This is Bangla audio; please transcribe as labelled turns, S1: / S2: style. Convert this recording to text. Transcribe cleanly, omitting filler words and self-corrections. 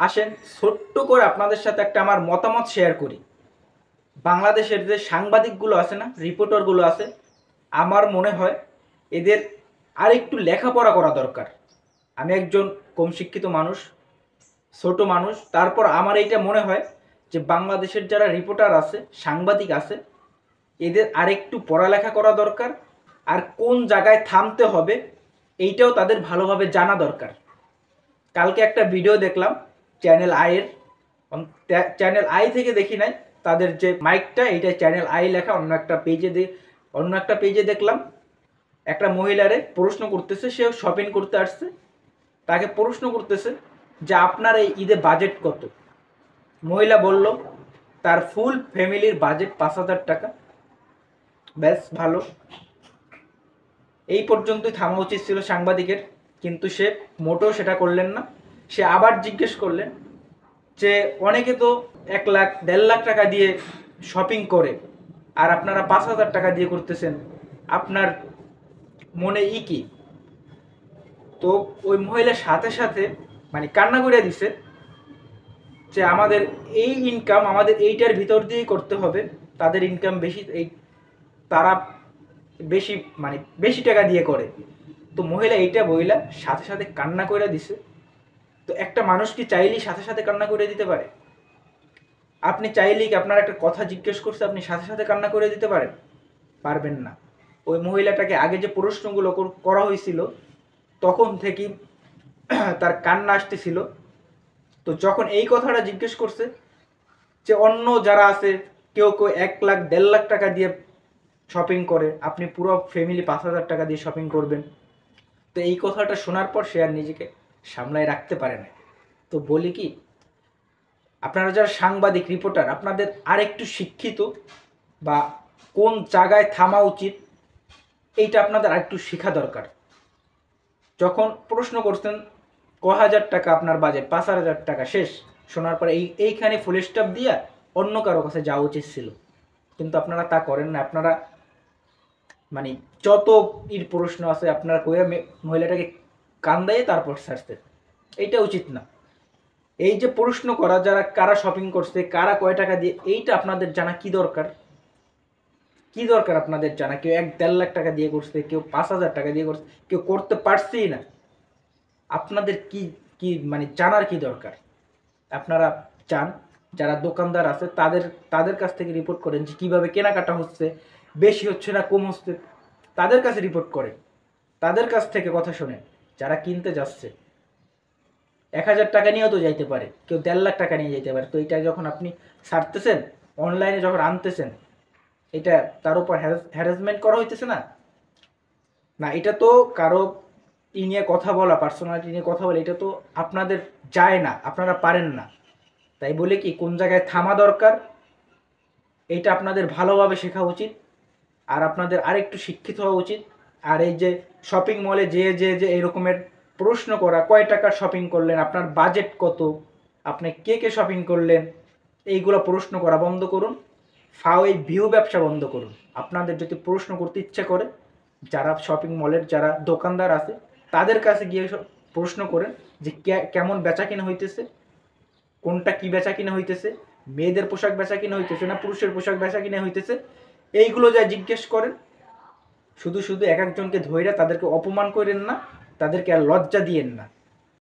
S1: আসেন ছোট্ট করে আপনাদের সাথে একটা আমার মতামত শেয়ার করি। বাংলাদেশের যে সাংবাদিকগুলো আছে না, রিপোর্টারগুলো আছে, আমার মনে হয় এদের আরেকটু লেখাপড়া করা দরকার। আমি একজন কম শিক্ষিত মানুষ, ছোট মানুষ, তারপর আমার এইটা মনে হয় যে বাংলাদেশের যারা রিপোর্টার আছে, সাংবাদিক আছে, এদের আরেকটু পড়ালেখা করা দরকার। আর কোন জায়গায় থামতে হবে এইটাও তাদের ভালোভাবে জানা দরকার। কালকে একটা ভিডিও দেখলাম চ্যানেল আইয়ের, চ্যানেল আই থেকে দেখি নাই, তাদের যে মাইকটা এইটা চ্যানেল আই লেখা, অন্য একটা পেজে দেখলাম একটা মহিলারে প্রশ্ন করতেছে, সে শপিং করতে আসছে, তাকে প্রশ্ন করতেছে যে আপনার এই ঈদে বাজেট কত। মহিলা বলল তার ফুল ফ্যামিলির বাজেট 5,000 টাকা। ব্যাস, ভালো, এই পর্যন্তই থামা উচিত ছিল সাংবাদিকের, কিন্তু সে মোটেও সেটা করলেন না। সে আবার জিজ্ঞেস করলেন যে অনেকে তো 1 লাখ 1.5 লাখ টাকা দিয়ে শপিং করে, আর আপনারা 5,000 টাকা দিয়ে করতেছেন, আপনার মনে কি? তো ওই মহিলার সাথে সাথে মানে কান্না করে দিছে যে আমাদের এই ইনকাম আমাদের এইটার ভিতর দিয়েই করতে হবে, তাদের ইনকাম বেশি, এই তারা বেশি মানে বেশি টাকা দিয়ে করে। তো মহিলা এইটা বইলা সাথে সাথে কান্না করে দিছে। তো একটা মানুষ কি চাইলেই সাথে সাথে কান্না করে দিতে পারে? আপনি চাইলেই কি, আপনার একটা কথা জিজ্ঞেস করছে, আপনি সাথে সাথে কান্না করে দিতে পারেন? পারবেন না। ওই মহিলাটাকে আগে যে প্রশ্নগুলো করা হয়েছিল তখন থেকেই তার কান্না আসতেছিল। তো যখন এই কথাটা জিজ্ঞেস করছে যে অন্য যারা আছে কেউ কেউ 1 লাখ 1.5 লাখ টাকা দিয়ে শপিং করে, আপনি পুরো ফ্যামিলি 5,000 টাকা দিয়ে শপিং করবেন, তো এই কথাটা শোনার পর সে আর নিজেকে সামলায় রাখতে পারে না। তো বলি কি, আপনারা যারা সাংবাদিক রিপোর্টার, আপনাদের আরেকটু শিক্ষিত বা কোন জায়গায় থামা উচিত এইটা আপনাদের আরেকটু শেখা দরকার। যখন প্রশ্ন করছেন কয় হাজার টাকা আপনার বাজেট, 5,000 টাকা, শেষ। শোনার পরে এইখানে ফুল স্টপ দিয়া অন্য কারো কাছে যাওয়া উচিত ছিল, কিন্তু আপনারা তা করেন না। আপনারা মানে যত প্রশ্ন আছে আপনারা কইরা মহিলাটাকে কান্দাইয়ে তারপর ছাড়তে, এইটা উচিত না। এই যে প্রশ্ন করা, যারা কারা শপিং করছে, কারা কয় টাকা দিয়ে, এইটা আপনাদের জানা কি দরকার? কি দরকার আপনাদের জানা? কেউ 1-1.5 লাখ টাকা দিয়ে করছে, কেউ 5,000 টাকা দিয়ে করছে, কেউ করতে পারছেই না। আপনাদের কি কি মানে জানার কি দরকার? আপনারা চান যারা দোকানদার আছে তাদের কাছ থেকে রিপোর্ট করেন যে কীভাবে কেনাকাটা হচ্ছে, বেশি হচ্ছে না কম হচ্ছে, তাদের কাছে রিপোর্ট করেন, তাদের কাছ থেকে কথা শোনেন। যারা কিনতে যাচ্ছে 1,000 টাকা নিয়েও তো যাইতে পারে, কেউ 1.5 লাখ টাকা নিয়ে যাইতে পারে। তো এটা যখন আপনি ছাড়তেছেন, অনলাইনে যখন আনতেছেন, এটা তার উপর হ্যারাসমেন্ট করা হইতেছে না? না, এটা তো কারো নিয়ে কথা বলা, পার্সোনালিটি নিয়ে কথা বলা, এটা তো আপনাদের যায় না, আপনারা পারেন না। তাই বলে কি কোন জায়গায় থামা দরকার এইটা আপনাদের ভালোভাবে শেখা উচিত, আর আপনাদের আরেকটু শিক্ষিত হওয়া উচিত। আর এই যে শপিং মলে যে এরকমের প্রশ্ন করা, কয় টাকার শপিং করলেন, আপনার বাজেট কত, আপনি কে শপিং করলেন, এইগুলো প্রশ্ন করা বন্ধ করুন। এই ভিউ ব্যবসা বন্ধ করুন। আপনাদের যদি প্রশ্ন করতে ইচ্ছে করে, যারা শপিং মলের যারা দোকানদার আছে তাদের কাছে গিয়ে প্রশ্ন করেন যে কেমন বেচা কিনা হইতেছে, কোনটা কি বেচা কিনা হইতেছে, মেয়েদের পোশাক বেচা কিনা হইতেছে না পুরুষের পোশাক বেচা কিনা হইতেছে, এইগুলো যা জিজ্ঞেস করেন। শুধু শুধু এক একজনকে ধইরা তাদেরকে অপমান করেন না, তাদেরকে আর লজ্জা দিয়েন না।